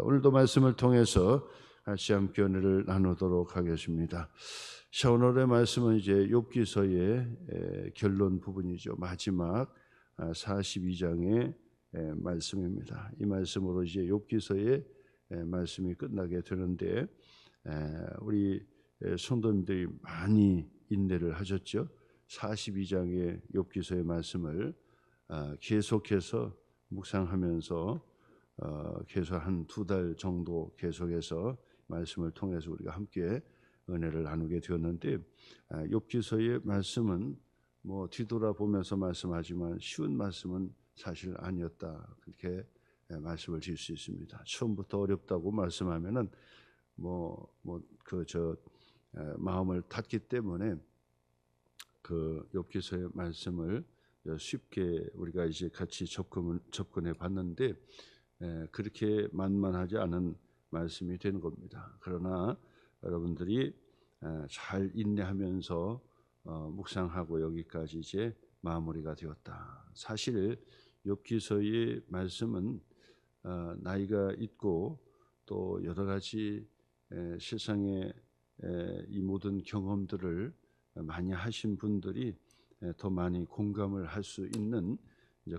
오늘도 말씀을 통해서 같이 함께 은혜를 나누도록 하겠습니다. 자, 오늘의 말씀은 이제 욥기서의 결론 부분이죠. 마지막 42장의 말씀입니다. 이 말씀으로 이제 욥기서의 말씀이 끝나게 되는데, 우리 성도님들이 많이 인내를 하셨죠. 42장의 욥기서의 말씀을 계속해서 묵상하면서 계속 한 2달 정도 계속해서 말씀을 통해서 우리가 함께 은혜를 나누게 되었는데, 욥기서의 말씀은 뭐 뒤돌아보면서 말씀하지만 쉬운 말씀은 사실 아니었다, 그렇게 말씀을 드릴 수 있습니다. 처음부터 어렵다고 말씀하면은 마음을 닫기 때문에 그 욥기서의 말씀을 쉽게 우리가 이제 같이 접근해 봤는데, 그렇게 만만하지 않은 말씀이 되는 겁니다. 그러나 여러분들이 잘 인내하면서 묵상하고 여기까지 이제 마무리가 되었다. 사실 욥기서의 말씀은 나이가 있고 또 여러 가지 세상의 이 모든 경험들을 많이 하신 분들이 더 많이 공감을 할 수 있는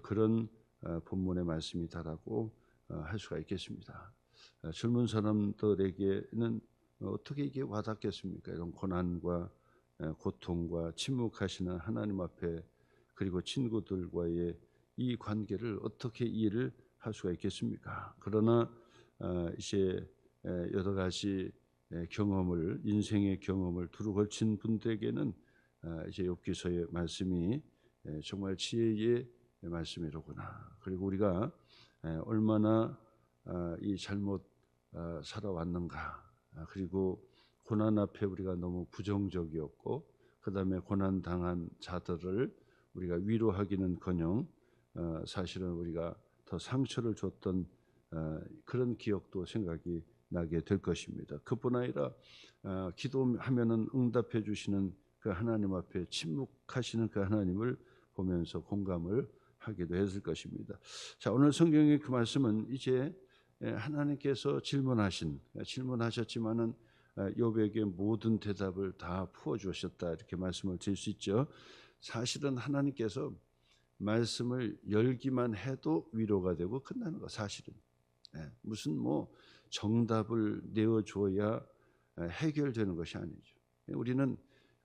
그런 본문의 말씀이다라고 할 수가 있겠습니다. 젊은 사람들에게는 어떻게 이게 와닿겠습니까? 이런 고난과 고통과 침묵하시는 하나님 앞에, 그리고 친구들과의 이 관계를 어떻게 이해를 할 수가 있겠습니까? 그러나 이제 여러 가지 경험을, 인생의 경험을 두루 걸친 분들에게는 이제 욥기서의 말씀이 정말 지혜의 말씀이로구나. 그리고 우리가 얼마나 이 잘못 살아왔는가, 그리고 고난 앞에 우리가 너무 부정적이었고, 그 다음에 고난 당한 자들을 우리가 위로하기는커녕 사실은 우리가 더 상처를 줬던 그런 기억도 생각이 나게 될 것입니다. 그뿐 아니라 기도하면은 응답해 주시는 그 하나님 앞에 침묵하시는 그 하나님을 보면서 공감을 하기도 했을 것입니다. 자, 오늘 성경의 그 말씀은 이제 하나님께서 질문하셨지만은 욥에게 모든 대답을 다 풀어 주셨다, 이렇게 말씀을 드릴 수 있죠. 사실은 하나님께서 말씀을 열기만 해도 위로가 되고 끝나는 거, 사실은 무슨 정답을 내어줘야 해결되는 것이 아니죠. 우리는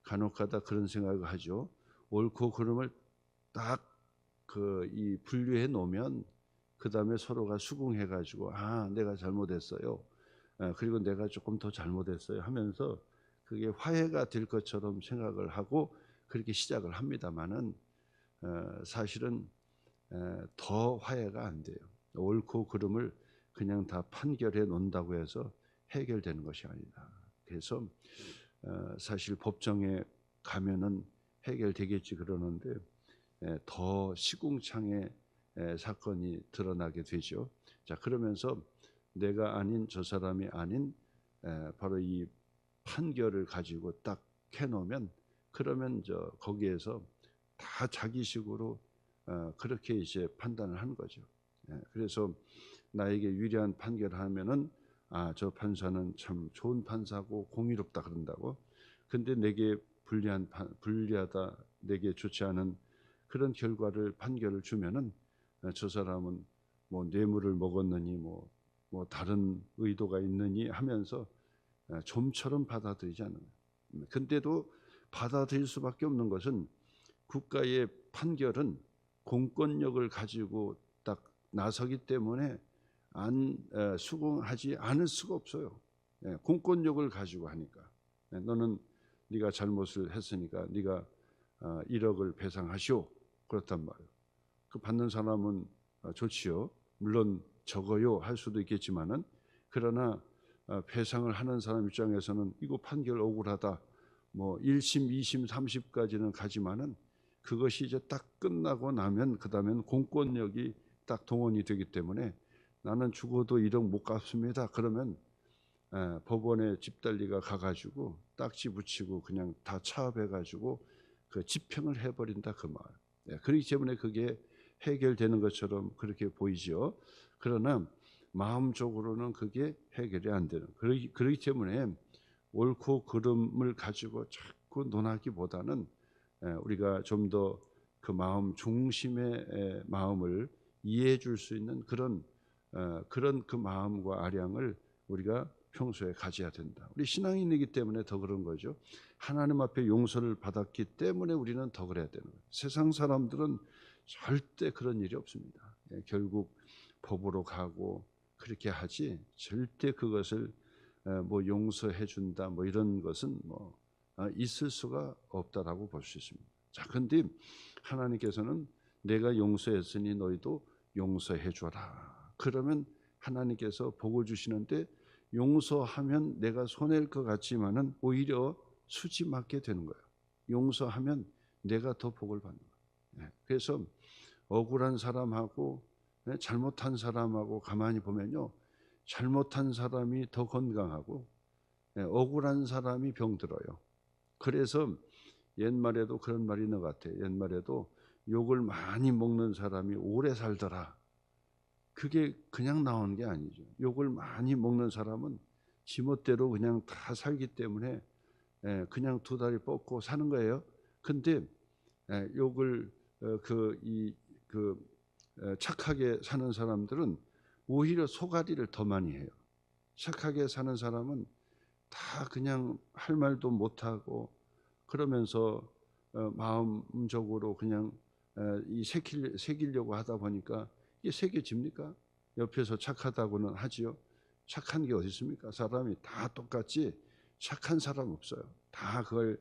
간혹가다 그런 생각을 하죠. 옳고 그름을 딱 이 분류해 놓으면 그 다음에 서로가 수긍해 가지고 내가 잘못했어요, 그리고 내가 조금 더 잘못했어요 하면서 그게 화해가 될 것처럼 생각을 하고 그렇게 시작을 합니다만은 사실은 더 화해가 안 돼요. 옳고 그름을 그냥 다 판결해 놓는다고 해서 해결되는 것이 아니다. 그래서 사실 법정에 가면은 해결되겠지 그러는데 더 시궁창의 사건이 드러나게 되죠. 자, 그러면서 내가 아닌 저 사람이 아닌 바로 이 판결을 가지고 딱 해놓으면, 그러면 거기에서 다 자기식으로 그렇게 이제 판단을 하는 거죠. 그래서 나에게 유리한 판결을 하면은 저 판사는 참 좋은 판사고 공의롭다 그런다고. 근데 내게 불리하다, 내게 좋지 않은 그런 판결을 주면은 저 사람은 뇌물을 먹었느니 다른 의도가 있느니 하면서 좀처럼 받아들이지 않는 거예요. 근데도 받아들일 수밖에 없는 것은 국가의 판결은 공권력을 가지고 딱 나서기 때문에 수긍하지 않을 수가 없어요. 공권력을 가지고 하니까. 너는 네가 잘못을 했으니까 네가 1억을 배상하시오, 그렇단 말이에요. 그 받는 사람은 좋지요. 물론 적어요 할 수도 있겠지만은, 그러나 배상을 하는 사람 입장에서는 이거 판결 억울하다, 1심, 2심, 3심까지는 가지만은 그것이 이제 딱 끝나고 나면 그 다음엔 공권력이 딱 동원이 되기 때문에 나는 죽어도 1억 못 갚습니다. 그러면 법원에 집달리가 가가지고 딱지 붙이고 그냥 다 차업해가지고 그 집행을 해버린다, 그 말. 그렇기 때문에 그게 해결되는 것처럼 그렇게 보이죠. 그러나 마음적으로는 그게 해결이 안 되는. 그렇기 때문에 옳고 그름을 가지고 자꾸 논하기보다는 우리가 좀 더 그 마음 중심의 마음을 이해해 줄 수 있는 그런 그 마음과 아량을 우리가 평소에 가져야 된다. 우리 신앙인이기 때문에 더 그런 거죠. 하나님 앞에 용서를 받았기 때문에 우리는 더 그래야 되는 거예요. 세상 사람들은 절대 그런 일이 없습니다. 결국 법으로 가고 그렇게 하지 절대 그것을 뭐 용서해 준다 뭐 이런 것은 뭐 있을 수가 없다라고 볼 수 있습니다. 자, 그런데 하나님께서는 내가 용서했으니 너희도 용서해 줘라. 그러면 하나님께서 복을 주시는데 용서하면 내가 손해일 것 같지만은 오히려 수지 맞게 되는 거예요. 용서하면 내가 더 복을 받는 거예요. 그래서 억울한 사람하고 잘못한 사람하고 가만히 보면요, 잘못한 사람이 더 건강하고 억울한 사람이 병들어요. 그래서 옛말에도 그런 말이 있는 것 같아요. 옛말에도 욕을 많이 먹는 사람이 오래 살더라. 그게 그냥 나오는 게 아니죠. 욕을 많이 먹는 사람은 지멋대로 그냥 다 살기 때문에 그냥 두 다리 뻗고 사는 거예요. 근데 욕을 착하게 사는 사람들은 오히려 속앓이를 더 많이 해요. 착하게 사는 사람은 다 그냥 할 말도 못하고 그러면서 마음적으로 그냥 새기려고 하다 보니까 이게 새겨집니까? 옆에서 착하다고는 하지요. 착한 게 어디 있습니까? 사람이 다 똑같지 착한 사람 없어요. 다 그걸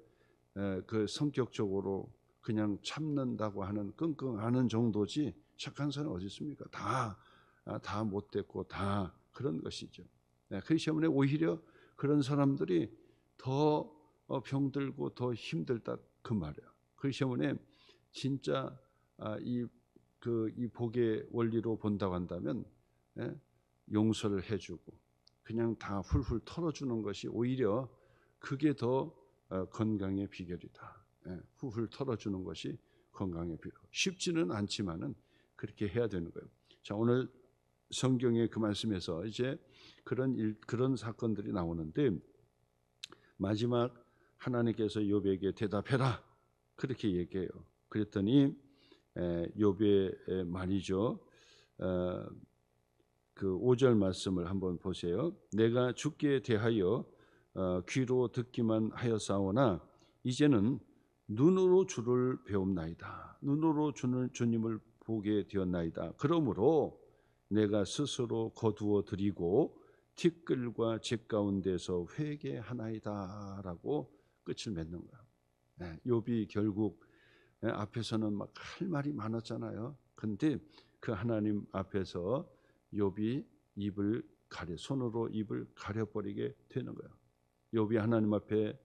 그 성격적으로 그냥 참는다고 하는 끙끙하는 정도지 착한 사람 어디 있습니까? 다 못됐고 다 그런 것이죠. 그렇기 때문에 오히려 그런 사람들이 더 병들고 더 힘들다 그 말이에요. 그렇기 때문에 진짜 이 복의 원리로 본다고 한다면 용서를 해주고 그냥 다 훌훌 털어주는 것이 오히려 그게 더 건강의 비결이다. 훌훌 털어주는 것이 건강의 비결. 쉽지는 않지만은 그렇게 해야 되는 거예요. 자, 오늘 성경의 그 말씀에서 이제 그런 사건들이 나오는데 마지막 하나님께서 욥에게 대답해라 그렇게 얘기해요. 그랬더니 욥의 말이죠. 그 5절 말씀을 한번 보세요. 내가 주께 대하여 귀로 듣기만 하였사오나 이제는 눈으로 주를 배움나이다. 눈으로 주님을 보게 되었나이다. 그러므로 내가 스스로 거두어 드리고 티끌과 재 가운데서 회개하나이다라고 끝을 맺는 거야. 욥이 결국 앞에서는 막 할 말이 많았잖아요. 근데 그 하나님 앞에서 욥이 손으로 입을 가려버리게 되는 거예요. 욥이 하나님 앞에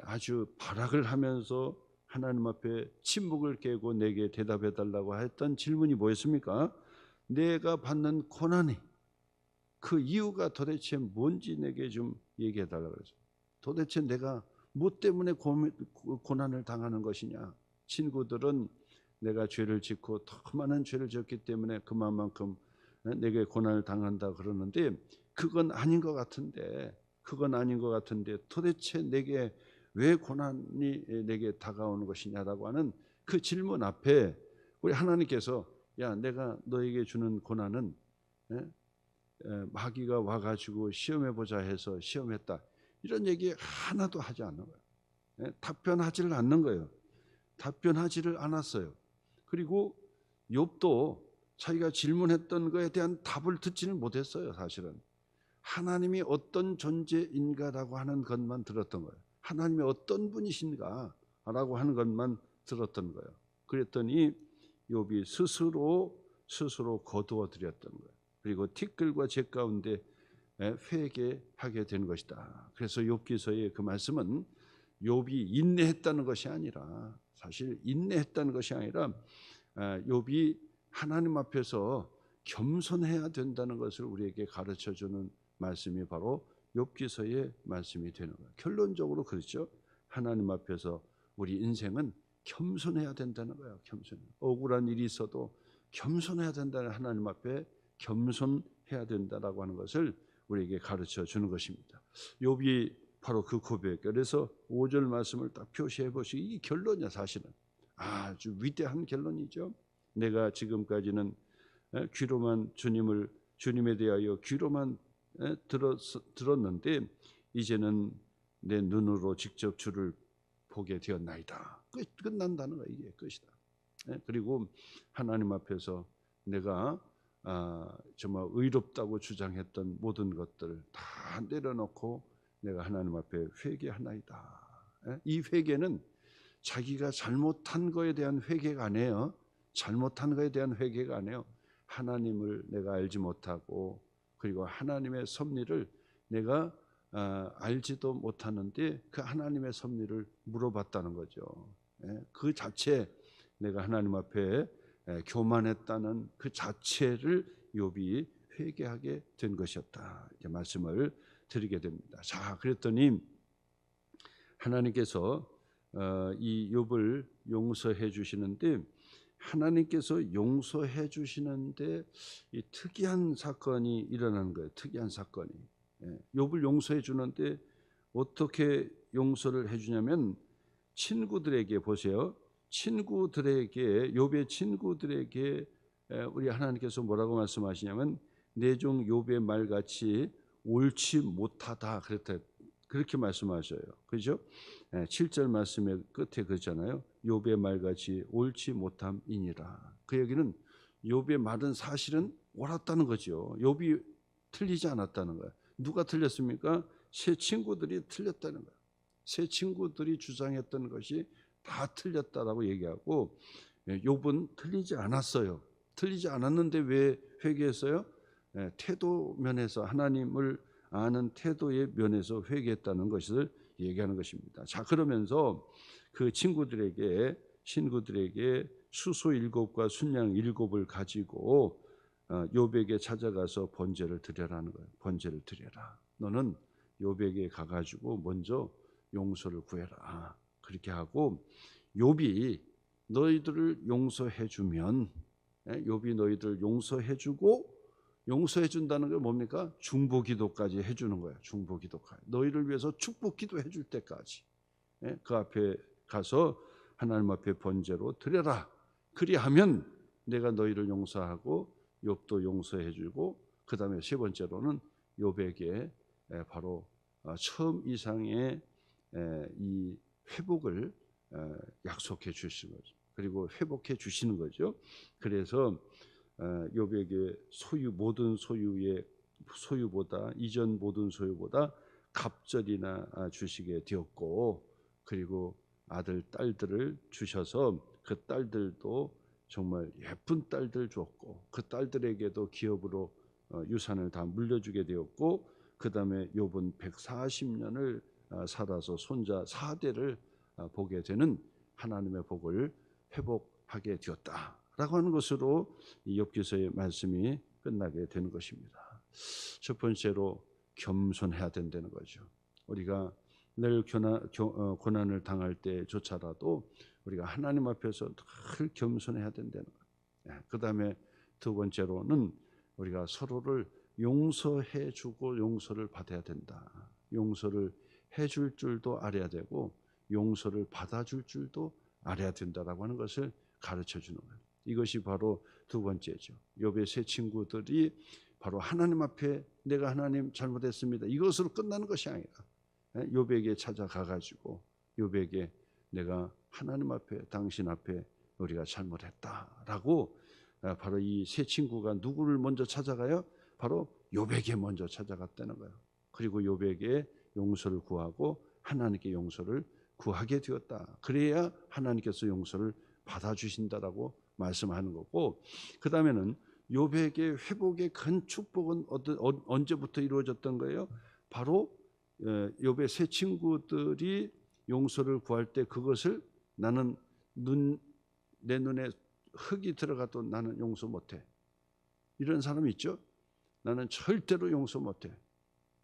아주 발악을 하면서 하나님 앞에 침묵을 깨고 내게 대답해 달라고 했던 질문이 뭐였습니까? 내가 받는 고난이 그 이유가 도대체 뭔지 내게 좀 얘기해 달라고 그러죠. 도대체 내가 뭐 때문에 고난을 당하는 것이냐? 친구들은 내가 죄를 짓고 더 많은 죄를 지었기 때문에 그만큼 내게 고난을 당한다 그러는데 그건 아닌 것 같은데 도대체 내게 왜 고난이 내게 다가오는 것이냐라고 하는 그 질문 앞에 우리 하나님께서 야, 내가 너에게 주는 고난은 마귀가 와가지고 시험해보자 해서 시험했다 이런 얘기 하나도 하지 않는 거예요. 답변하지를 않는 거예요. 답변하지를 않았어요. 그리고 욥도 자기가 질문했던 거에 대한 답을 듣지는 못했어요. 사실은 하나님이 어떤 존재인가라고 하는 것만 들었던 거예요. 하나님이 어떤 분이신가라고 하는 것만 들었던 거예요. 그랬더니 욥이 스스로 거두어 드렸던 거예요. 그리고 티끌과 재 가운데 회개하게 된 것이다. 그래서 욥기서의 그 말씀은 욥이 인내했다는 것이 아니라 사실 인내했다는 것이 아니라 욥이 하나님 앞에서 겸손해야 된다는 것을 우리에게 가르쳐주는 말씀이 바로 욥기서의 말씀이 되는 거예요. 결론적으로 그렇죠. 하나님 앞에서 우리 인생은 겸손해야 된다는 거예요. 겸손. 억울한 일이 있어도 겸손해야 된다는 하나님 앞에 겸손해야 된다라고 하는 것을 우리에게 가르쳐 주는 것입니다. 욥이 바로 그 고백. 그래서 5절 말씀을 딱 표시해 보시기, 이 결론이야. 사실은 아주 위대한 결론이죠. 내가 지금까지는 귀로만 주님에 대하여 귀로만 들었는데 이제는 내 눈으로 직접 주를 보게 되었나이다. 끝난다는 거야. 이게 끝이다. 그리고 하나님 앞에서 내가 정말 의롭다고 주장했던 모든 것들을 다 내려놓고 내가 하나님 앞에 회개하나이다. 이 회개는 자기가 잘못한 거에 대한 회개가 아니에요. 잘못한 거에 대한 회개가 아니에요. 하나님을 내가 알지 못하고 그리고 하나님의 섭리를 내가 알지도 못하는데 그 하나님의 섭리를 물어봤다는 거죠. 그 자체 내가 하나님 앞에 교만했다는 그 자체를 욥이 회개하게 된 것이었다. 이렇게 말씀을 드리게 됩니다. 자, 그랬더니 하나님께서 이 욥을 용서해 주시는데, 하나님께서 용서해 주시는데 이 특이한 사건이 일어나는 거예요. 특이한 사건이. 욥을 용서해 주는데 어떻게 용서를 해 주냐면, 친구들에게 보세요. 친구들에게, 욥의 친구들에게 우리 하나님께서 뭐라고 말씀하시냐면, 내 종 욥의 말같이 옳지 못하다 그랬다. 그렇게 말씀하셔요. 그죠? 7절 말씀의 끝에 그러잖아요. 욥의 말같이 옳지 못함이니라. 그 얘기는 욥의 말은 사실은 옳았다는 거죠. 욥이 틀리지 않았다는 거예요. 누가 틀렸습니까? 새 친구들이 틀렸다는 거예요. 새 친구들이 주장했던 것이 다 틀렸다라고 얘기하고, 욥은 틀리지 않았어요. 틀리지 않았는데 왜 회개했어요? 태도 면에서, 하나님을 아는 태도의 면에서 회개했다는 것을 얘기하는 것입니다. 자, 그러면서 그 친구들에게 수소 7과 순양 7을 가지고 욥에게 찾아가서 번제를 드려라는 거예요. 번제를 드려라. 너는 욥에게 가가지고 먼저 용서를 구해라. 그렇게 하고, 욥이 너희들을 용서해주면, 욥이 너희들을 용서해주고, 용서해준다는 게 뭡니까? 중보기도까지 해주는 거야. 중보기도까지. 너희를 위해서 축복기도 해줄 때까지 그 앞에 가서 하나님 앞에 번제로 드려라. 그리하면 내가 너희를 용서하고 욥도 용서해주고, 그 다음에 세 번째로는 욥에게 바로 처음 이상의 이 회복을 약속해 주시는 거죠. 그리고 회복해 주시는 거죠. 그래서 욥에게 모든 소유보다, 이전 모든 소유보다 갑절이나 주시게 되었고, 그리고 아들 딸들을 주셔서 그 딸들도 정말 예쁜 딸들 줬고, 그 딸들에게도 기업으로 유산을 다 물려주게 되었고, 그 다음에 욥은 140년을 살아서 손자 4대를 보게 되는 하나님의 복을 회복하게 되었다라고 하는 것으로 이 욥기서의 말씀이 끝나게 되는 것입니다. 첫 번째로 겸손해야 된다는 거죠. 우리가 늘 고난을 당할 때조차라도 우리가 하나님 앞에서 늘 겸손해야 된다는 거예요. 그 다음에 두 번째로는 우리가 서로를 용서해주고 용서를 받아야 된다. 용서를 해줄 줄도 알아야 되고 용서를 받아줄 줄도 알아야 된다라고 하는 것을 가르쳐 주는 거예요. 이것이 바로 두 번째죠. 욥의 세 친구들이 바로 하나님 앞에 내가 하나님 잘못했습니다, 이것으로 끝나는 것이 아니라 욥에게 찾아가가지고 욥에게 내가 하나님 앞에, 당신 앞에 우리가 잘못했다라고, 바로 이 세 친구가 누구를 먼저 찾아가요? 바로 욥에게 먼저 찾아갔다는 거예요. 그리고 욥에게 용서를 구하고 하나님께 용서를 구하게 되었다. 그래야 하나님께서 용서를 받아주신다라고 말씀하는 거고, 그 다음에는 욥에게 회복의 큰 축복은 언제부터 이루어졌던 거예요? 바로 욥의 세 친구들이 용서를 구할 때 그것을 나는 내 눈에 흙이 들어가도 나는 용서 못해. 이런 사람이 있죠? 나는 절대로 용서 못해.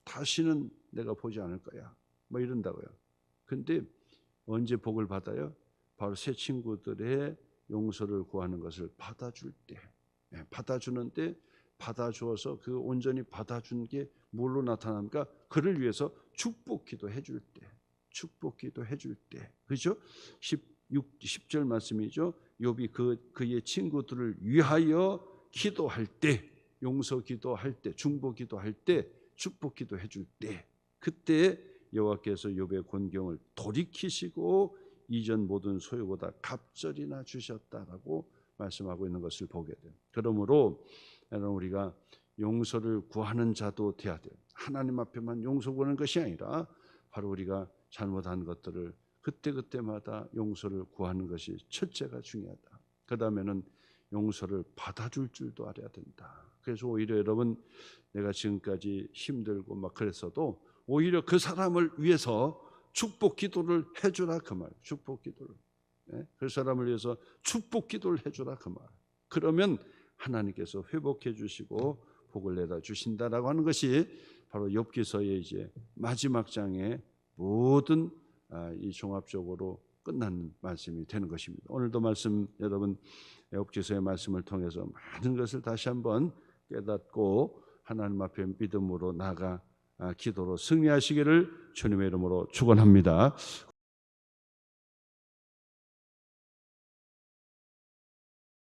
다시는 내가 보지 않을 거야. 뭐 이런다고요. 근데 언제 복을 받아요? 바로 새 친구들의 용서를 구하는 것을 받아줄 때, 받아주는데 받아주어서 그 온전히 받아준 게 뭘로 나타납니까? 그를 위해서 축복기도 해줄 때, 축복기도 해줄 때, 그죠? 10절 말씀이죠. 욥이 그의 친구들을 위하여 기도할 때, 용서 기도할 때, 중보 기도할 때, 축복 기도해 줄 때, 그때 여호와께서 욥의 곤경을 돌이키시고 이전 모든 소유보다 갑절이나 주셨다라고 말씀하고 있는 것을 보게 돼요. 그러므로 여러분, 우리가 용서를 구하는 자도 돼야 돼요. 하나님 앞에만 용서 구하는 것이 아니라 바로 우리가 잘못한 것들을 그때그때마다 용서를 구하는 것이 첫째가 중요하다. 그 다음에는 용서를 받아줄 줄도 알아야 된다. 그래서 오히려 여러분, 내가 지금까지 힘들고 막 그랬어도 오히려 그 사람을 위해서 축복 기도를 해주라 그 말. 축복 기도를, 그 사람을 위해서 축복 기도를 해주라 그 말. 그러면 하나님께서 회복해 주시고 복을 내다 주신다라고 하는 것이 바로 욥기서의 이제 마지막 장의 모든 이 종합적으로 끝나는 말씀이 되는 것입니다. 오늘도 말씀, 여러분 욥기서의 말씀을 통해서 많은 것을 다시 한번 깨닫고 하나님 앞에 믿음으로 나아가 기도로 승리하시기를 주님의 이름으로 축원합니다.